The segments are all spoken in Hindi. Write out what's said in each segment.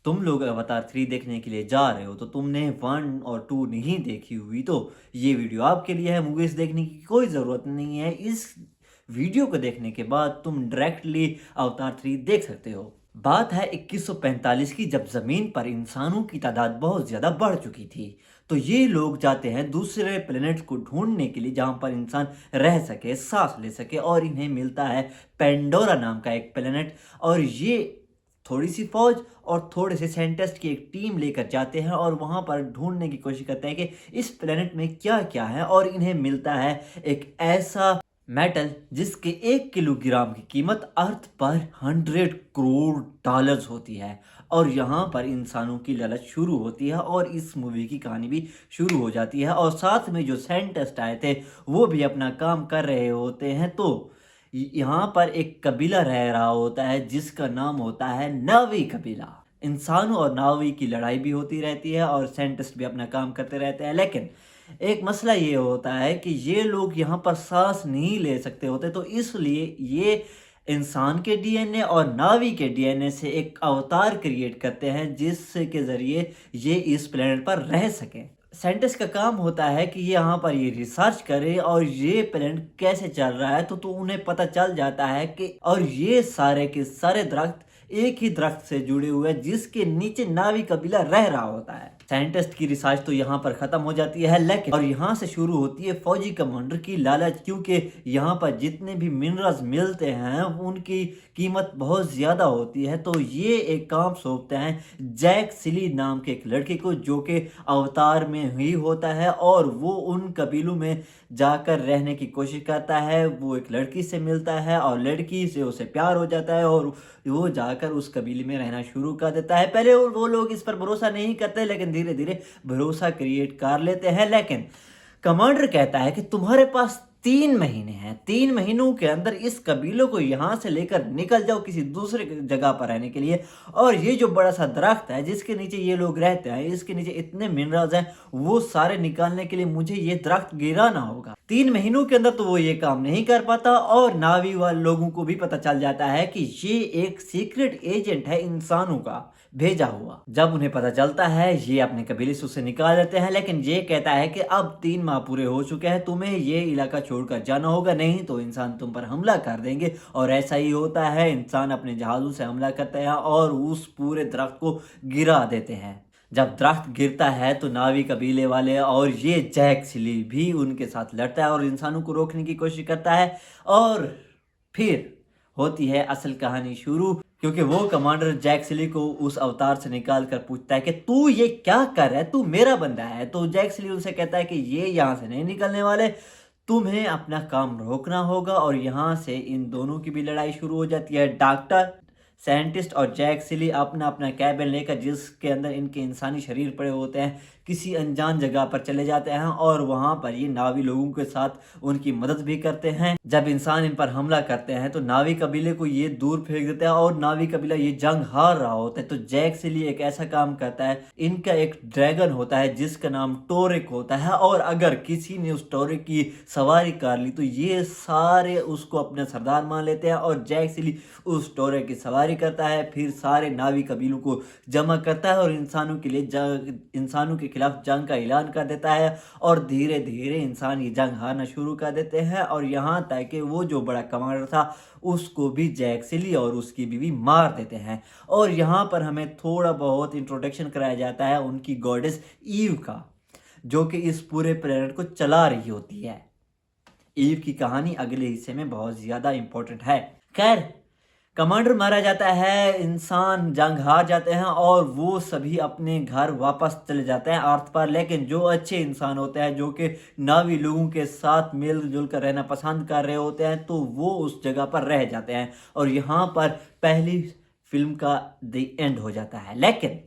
तुम लोग अवतार 3 देखने के लिए जा रहे हो तो तुमने 1 और 2 नहीं देखी हुई तो ये वीडियो आपके लिए है। मूवीज देखने की कोई ज़रूरत नहीं है। इस वीडियो को देखने के बाद तुम डायरेक्टली अवतार 3 देख सकते हो। बात है 2145 की, जब ज़मीन पर इंसानों की तादाद बहुत ज़्यादा बढ़ चुकी थी। तो ये लोग जाते हैं दूसरे प्लेनेट को ढूंढने के लिए जहाँ पर इंसान रह सके, सांस ले सके, और इन्हें मिलता है पेंडोरा नाम का एक प्लेनेट। और ये थोड़ी सी फौज और थोड़े से साइंटिस्ट की एक टीम लेकर जाते हैं और वहां पर ढूंढने की कोशिश करते हैं कि इस प्लेनेट में क्या क्या है। और इन्हें मिलता है एक ऐसा मेटल जिसके 1 किलोग्राम की कीमत अर्थ पर 100 करोड़ डॉलर्स होती है। और यहाँ पर इंसानों की ललच शुरू होती है और इस मूवी की कहानी भी शुरू हो जाती है। और साथ में जो साइंटिस्ट आए थे वो भी अपना काम कर रहे होते हैं। तो यहाँ पर एक कबीला रह रहा होता है जिसका नाम होता है नावी कबीला। इंसानों और नावी की लड़ाई भी होती रहती है और साइंटिस्ट भी अपना काम करते रहते हैं। लेकिन एक मसला ये होता है कि ये लोग यहाँ पर सांस नहीं ले सकते होते, तो इसलिए ये इंसान के डीएनए और नावी के डीएनए से एक अवतार क्रिएट करते हैं जिससे के जरिए ये इस प्लेनेट पर रह सकें। साइंटिस्ट का काम होता है कि ये यहाँ पर ये रिसर्च करे और ये प्लेनेट कैसे चल रहा है। तो उन्हें पता चल जाता है कि और ये सारे के सारे दरख्त एक ही दरख्त से जुड़े हुए हैं जिसके नीचे नावी कबीला रह रहा होता है। साइंटिस्ट की रिसर्च तो यहाँ पर खत्म हो जाती है, लेकिन और यहाँ से शुरू होती है फौजी कमांडर की लालच, क्योंकि यहाँ पर जितने भी मिनरल्स मिलते हैं उनकी कीमत बहुत ज़्यादा होती है। तो ये एक काम सौंपते हैं जैक सिली नाम के एक लड़के को, जो कि अवतार में ही होता है और वो उन कबीलों में जाकर रहने की कोशिश करता है। वो एक लड़की से मिलता है और लड़की से उसे प्यार हो जाता है और वो जाकर उस कबीले में रहना शुरू कर देता है। पहले वो लोग इस पर भरोसा नहीं करते, लेकिन धीरे धीरे भरोसा क्रिएट कर लेते हैं। लेकिन कमांडर कहता है कि तुम्हारे पास 3 महीने हैं, 3 महीनों के अंदर इस कबीलों को यहाँ से लेकर निकल जाओ किसी दूसरे जगह पर रहने के लिए। और ये जो बड़ा सा दरख्त है जिसके नीचे ये लोग रहते हैं, इसके नीचे इतने मिनरल्स हैं, वो सारे निकालने के लिए मुझे ये दरख्त गिराना होगा। 3 महीनों के अंदर तो वो ये काम नहीं कर पाता और नावी वाले लोगों को भी पता चल जाता है कि ये एक सीक्रेट एजेंट है इंसानों का भेजा हुआ। जब उन्हें पता चलता है ये अपने कबीले से उसे निकाल देते हैं, लेकिन ये कहता है कि अब 3 माह पूरे हो चुके हैं, तुम्हें ये इलाका छोड़कर जाना होगा, नहीं तो इंसान तुम पर हमला कर देंगे। और ऐसा ही होता है, इंसान अपने जहाजों से हमला करते हैं और उस पूरे दरख्त को गिरा देते हैं। जब दरख्त गिरता है तो नावी कबीले वाले और ये जैक सिली भी उनके साथ लड़ता है और इंसानों को रोकने की कोशिश करता है। और फिर होती है असल कहानी शुरू, क्योंकि वो कमांडर जैक सिली को उस अवतार से निकाल कर पूछता है कि तू ये क्या कर रहा है, तू मेरा बंदा है। तो जैक सिली उनसे कहता है कि ये यहाँ से नहीं निकलने वाले, तुम्हें अपना काम रोकना होगा। और यहाँ से इन दोनों की भी लड़ाई शुरू हो जाती है। डॉक्टर, साइंटिस्ट और जैक सिली अपना अपना कैबिन लेकर, जिसके अंदर इनके इंसानी शरीर पड़े होते हैं, किसी अनजान जगह पर चले जाते हैं और वहां पर ये नावी लोगों के साथ उनकी मदद भी करते हैं। जब इंसान इन पर हमला करते हैं तो नावी कबीले को ये दूर फेंक देता है और नावी कबीला ये जंग हार रहा होता है। तो जैक सिली एक ऐसा काम करता है, इनका एक ड्रैगन होता है जिसका नाम टोरिक होता है, और अगर किसी ने उस टोरिक की सवारी कर ली तो ये सारे उसको अपना सरदार मान लेते हैं। और जैक सिली उस टोरिक की सवारी करता है, फिर सारे नावी कबीलों को जमा करता है और इंसानों के लिए इंसानों के खिलाफ जंग का ऐलान कर देता है। और धीरे धीरे इंसान ये जंग हारना शुरू कर देते हैं और यहाँ तक कि वो जो बड़ा कमांडर था उसको भी जैक सिली और उसकी बीवी मार देते हैं। और यहाँ पर हमें थोड़ा बहुत इंट्रोडक्शन कराया जाता है उनकी गॉडेस ईव का, जो कि इस पूरे प्लेनेट को चला रही होती है। ईव की कहानी अगले हिस्से में बहुत ज्यादा इंपॉर्टेंट है। खैर, कमांडर मारा जाता है, इंसान जंग हार जाते हैं और वो सभी अपने घर वापस चले जाते हैं अर्थ पर। लेकिन जो अच्छे इंसान होते हैं, जो कि नावी लोगों के साथ मिलजुल कर रहना पसंद कर रहे होते हैं, तो वो उस जगह पर रह जाते हैं। और यहाँ पर पहली फिल्म का द एंड हो जाता है। लेकिन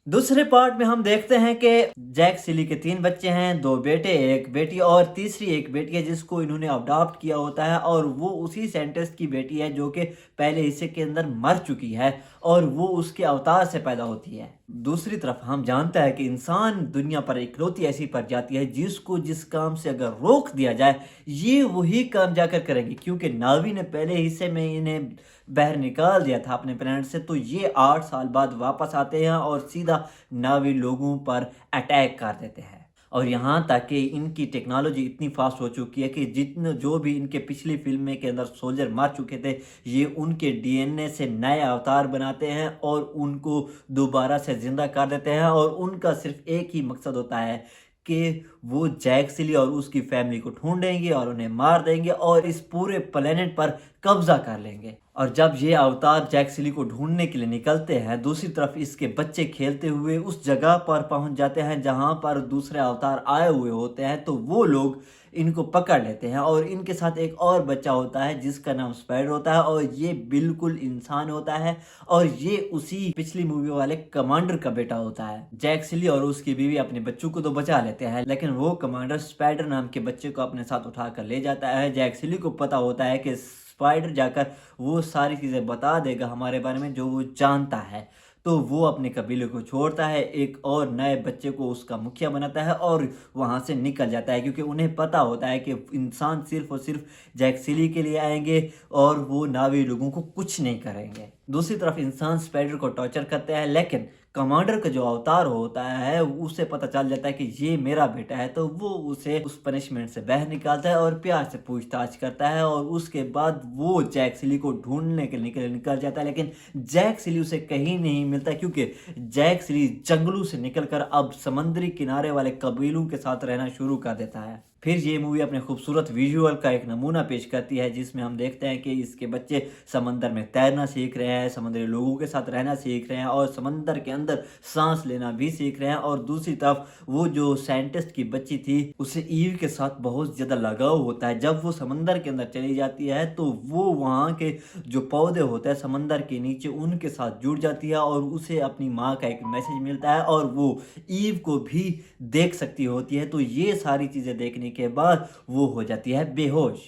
दूसरे पार्ट में हम देखते हैं कि जैक सिली के 3 बच्चे हैं, 2 बेटे 1 बेटी, और तीसरी एक बेटी है जिसको इन्होंने अडॉप्ट किया होता है। और वो उसी साइंटिस्ट की बेटी है जो कि पहले हिस्से के अंदर मर चुकी है और वो उसके अवतार से पैदा होती है। दूसरी तरफ हम जानते हैं कि इंसान दुनिया पर इकलौती ऐसी प्रजाति है जिसको जिस काम से अगर रोक दिया जाए ये वही काम जाकर करेंगे, क्योंकि नावी ने पहले हिस्से में इन्हें बाहर निकाल दिया था अपने प्लेनेट से, तो ये 8 साल बाद वापस आते हैं और सीधा नावी लोगों पर अटैक कर देते हैं। और यहाँ तक कि इनकी टेक्नोलॉजी इतनी फास्ट हो चुकी है कि जितने जो भी इनके पिछली फ़िल्म के अंदर सोल्जर मर चुके थे, ये उनके डीएनए से नए अवतार बनाते हैं और उनको दोबारा से ज़िंदा कर देते हैं, और उनका सिर्फ़ एक ही मकसद होता है कि वो जैक सिली और उसकी फैमिली को ढूँढेंगे और उन्हें मार देंगे और इस पूरे प्लेनेट पर कब्ज़ा कर लेंगे। और जब ये अवतार जैक सिली को ढूँढने के लिए निकलते हैं, दूसरी तरफ इसके बच्चे खेलते हुए उस जगह पर पहुँच जाते हैं जहाँ पर दूसरे अवतार आए हुए होते हैं, तो वो लोग इनको पकड़ लेते हैं और इनके साथ एक और बच्चा होता है जिसका नाम स्पाइडर होता है, और ये बिल्कुल इंसान होता है और ये उसी पिछली मूवी वाले कमांडर का बेटा होता है। जैक सिली और उसकी बीवी अपने बच्चों को तो बचा लेते हैं, लेकिन वो कमांडर स्पाइडर नाम के बच्चे को अपने साथ उठाकर ले जाता है। जैक सिली को पता होता है कि स्पाइडर जाकर वो सारी चीज़ें बता देगा हमारे बारे में जो वो जानता है, तो वो अपने कबीले को छोड़ता है, एक और नए बच्चे को उसका मुखिया बनाता है और वहाँ से निकल जाता है, क्योंकि उन्हें पता होता है कि इंसान सिर्फ़ और सिर्फ जैक सिली के लिए आएँगे और वो नावी लोगों को कुछ नहीं करेंगे। दूसरी तरफ इंसान स्पाइडर को टॉर्चर करते हैं, लेकिन कमांडर का जो अवतार होता है उसे पता चल जाता है कि ये मेरा बेटा है, तो वो उसे उस पनिशमेंट से बाहर निकालता है और प्यार से पूछताछ करता है, और उसके बाद वो जैक सिली को ढूंढने के लिए निकल जाता है। लेकिन जैक सिली उसे कहीं नहीं मिलता, क्योंकि जैक सिली जंगलों से निकलकर अब समुद्री किनारे वाले कबीलों के साथ रहना शुरू कर देता है। फिर ये मूवी अपने खूबसूरत विजुअल का एक नमूना पेश करती है, जिसमें हम देखते हैं कि इसके बच्चे समंदर में तैरना सीख रहे हैं, समुद्री लोगों के साथ रहना सीख रहे हैं और समंदर के अंदर सांस लेना भी सीख रहे हैं। और दूसरी तरफ वो जो साइंटिस्ट की बच्ची थी उसे ईव के साथ बहुत ज़्यादा लगाव होता है। जब वो समंदर के अंदर चली जाती है तो वो वहाँ के जो पौधे होते हैं समंदर के नीचे उनके साथ जुड़ जाती है, और उसे अपनी माँ का एक मैसेज मिलता है और वो ईव को भी देख सकती होती है। तो ये सारी चीज़ें देखने के बाद वो हो जाती है बेहोश।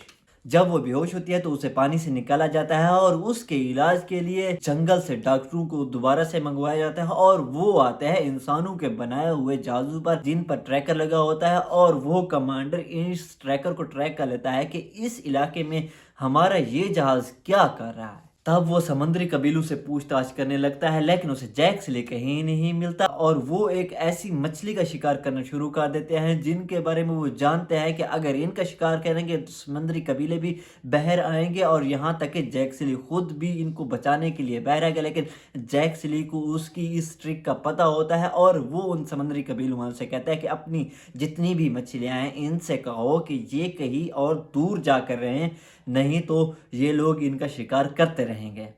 जब वो बेहोश होती है तो उसे पानी से निकाला जाता है और उसके इलाज के लिए जंगल से डॉक्टरों को दोबारा से मंगवाया जाता है, और वो आते हैं इंसानों के बनाए हुए जहाज़ों पर जिन पर ट्रैकर लगा होता है, और वो कमांडर इस ट्रैकर को ट्रैक कर लेता है कि इस इलाके में हमारा ये जहाज़ क्या कर रहा है। तब वो समुद्री कबीलों से पूछताछ करने लगता है, लेकिन उसे जैक सिली कहीं नहीं मिलता, और वो एक ऐसी मछली का शिकार करना शुरू कर देते हैं जिनके बारे में वो जानते हैं कि अगर इनका शिकार करेंगे तो समुद्री कबीले भी बाहर आएंगे, और यहाँ तक कि जैक सिली खुद भी इनको बचाने के लिए बाहर आ गया। लेकिन जैक सिली को उसकी इस ट्रिक का पता होता है और वो उन समुद्री कबीलों वालों से कहता है कि अपनी जितनी भी मछलियाँ हैं इनसे कहो कि ये कहीं और दूर जा कर रहें, नहीं तो ये लोग इनका शिकार करते रहेंगे।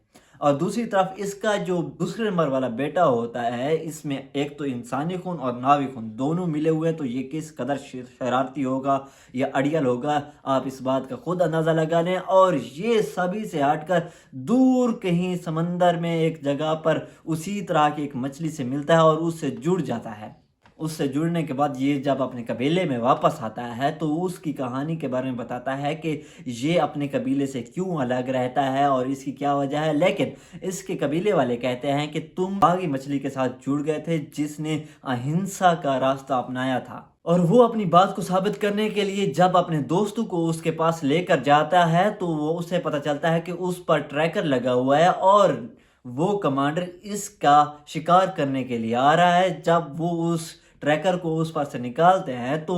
और दूसरी तरफ इसका जो दूसरे नंबर वाला बेटा होता है, इसमें एक तो इंसानी खून और नावी खून दोनों मिले हुए हैं, तो ये किस कदर शरारती होगा या अड़ियल होगा आप इस बात का खुद अंदाज़ा लगा लें। और ये सभी से हटकर दूर कहीं समंदर में एक जगह पर उसी तरह की एक मछली से मिलता है और उससे जुड़ जाता है। उससे जुड़ने के बाद ये जब अपने कबीले में वापस आता है तो उसकी कहानी के बारे में बताता है कि ये अपने कबीले से क्यों अलग रहता है और इसकी क्या वजह है। लेकिन इसके कबीले वाले कहते हैं कि तुम बागी मछली के साथ जुड़ गए थे जिसने अहिंसा का रास्ता अपनाया था, और वो अपनी बात को साबित करने के लिए जब अपने दोस्तों को उसके पास लेकर जाता है तो वो उसे पता चलता है कि उस पर ट्रैकर लगा हुआ है और वो कमांडर इसका शिकार करने के लिए आ रहा है। जब वो उस ट्रैकर को उस पर से निकालते हैं तो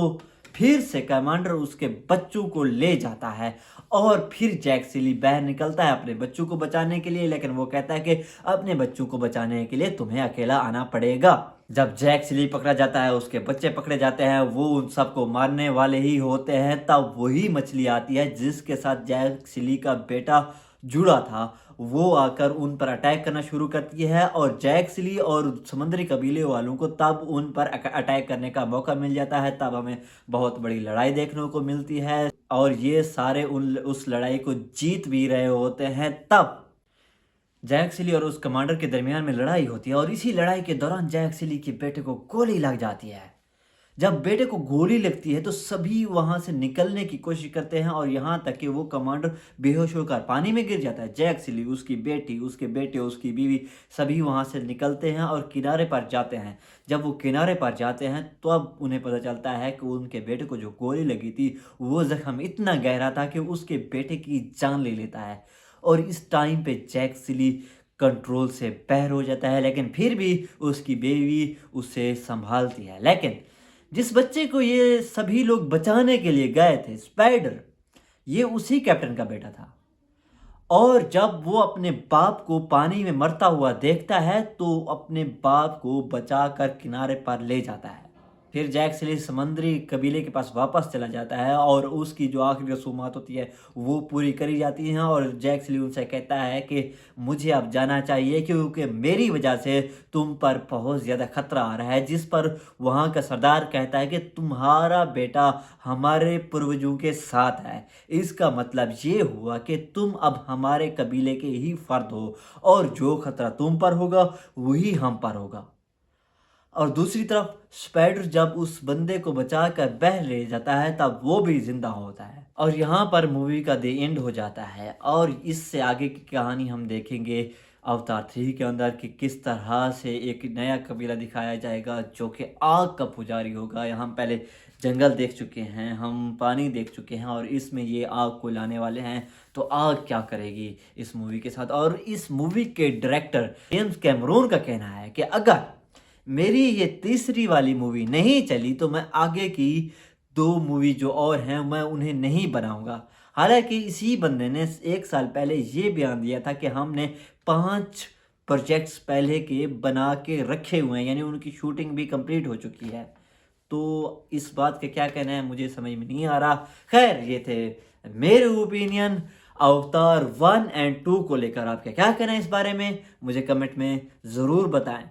फिर से कमांडर उसके बच्चों को ले जाता है, और फिर जैक सिली बाहर निकलता है अपने बच्चों को बचाने के लिए। लेकिन वो कहता है कि अपने बच्चों को बचाने के लिए तुम्हें अकेला आना पड़ेगा। जब जैक सिली पकड़ा जाता है, उसके बच्चे पकड़े जाते हैं, वो उन सबको मारने वाले ही होते हैं, तब वही मछली आती है जिसके साथ जैक सिली का बेटा जुड़ा था। वो आकर उन पर अटैक करना शुरू करती है और जैक सिली और समुद्री कबीले वालों को तब उन पर अटैक करने का मौका मिल जाता है। तब हमें बहुत बड़ी लड़ाई देखने को मिलती है और ये सारे उस लड़ाई को जीत भी रहे होते हैं। तब जैक सिली और उस कमांडर के दरमियान में लड़ाई होती है, और इसी लड़ाई के दौरान जैक सिली के बेटे को गोली लग जाती है। जब बेटे को गोली लगती है तो सभी वहां से निकलने की कोशिश करते हैं, और यहाँ तक कि वो कमांडर बेहोश होकर पानी में गिर जाता है। जैक सिली, उसकी बेटी, उसके बेटे, उसकी बीवी सभी वहां से निकलते हैं और किनारे पर जाते हैं। जब वो किनारे पर जाते हैं तो अब उन्हें पता चलता है कि उनके बेटे को जो गोली लगी थी वो जख्म इतना गहरा था कि उसके बेटे की जान ले लेता है। और इस टाइम पे जैक सिली कंट्रोल से बाहर हो जाता है, लेकिन फिर भी उसकी बेबी उसे संभालती है। लेकिन जिस बच्चे को ये सभी लोग बचाने के लिए गए थे, स्पाइडर, ये उसी कैप्टन का बेटा था। और जब वो अपने बाप को पानी में मरता हुआ देखता है तो अपने बाप को बचाकर किनारे पर ले जाता है। फिर जैक सिली समुद्री कबीले के पास वापस चला जाता है और उसकी जो आखिरी रसूमात होती है वो पूरी करी जाती हैं, और जैक सिली उनसे कहता है कि मुझे अब जाना चाहिए क्योंकि मेरी वजह से तुम पर बहुत ज़्यादा खतरा आ रहा है। जिस पर वहाँ का सरदार कहता है कि तुम्हारा बेटा हमारे पूर्वजों के साथ है, इसका मतलब ये हुआ कि तुम अब हमारे कबीले के ही फर्द हो और जो खतरा तुम पर होगा वही हम पर होगा। और दूसरी तरफ स्पाइडर जब उस बंदे को बचाकर बाहर ले जाता है तब वो भी जिंदा होता है, और यहाँ पर मूवी का द एंड हो जाता है। और इससे आगे की कहानी हम देखेंगे अवतार 3 के अंदर कि किस तरह से एक नया कबीला दिखाया जाएगा जो कि आग का पुजारी होगा। हम पहले जंगल देख चुके हैं, हम पानी देख चुके हैं, और इसमें ये आग को लाने वाले हैं। तो आग क्या करेगी इस मूवी के साथ। और इस मूवी के डायरेक्टर जेम्स कैमरून का कहना है कि अगर मेरी ये तीसरी वाली मूवी नहीं चली तो मैं आगे की 2 मूवी जो और हैं मैं उन्हें नहीं बनाऊंगा। हालांकि इसी बंदे ने 1 साल पहले ये बयान दिया था कि हमने 5 प्रोजेक्ट्स पहले के बना के रखे हुए हैं, यानी उनकी शूटिंग भी कंप्लीट हो चुकी है। तो इस बात का क्या कहना है मुझे समझ में नहीं आ रहा। खैर, ये थे मेरे ओपिनियन अवतार 1 एंड 2 को लेकर। आपका क्या कहना है इस बारे में मुझे कमेंट में ज़रूर बताएं।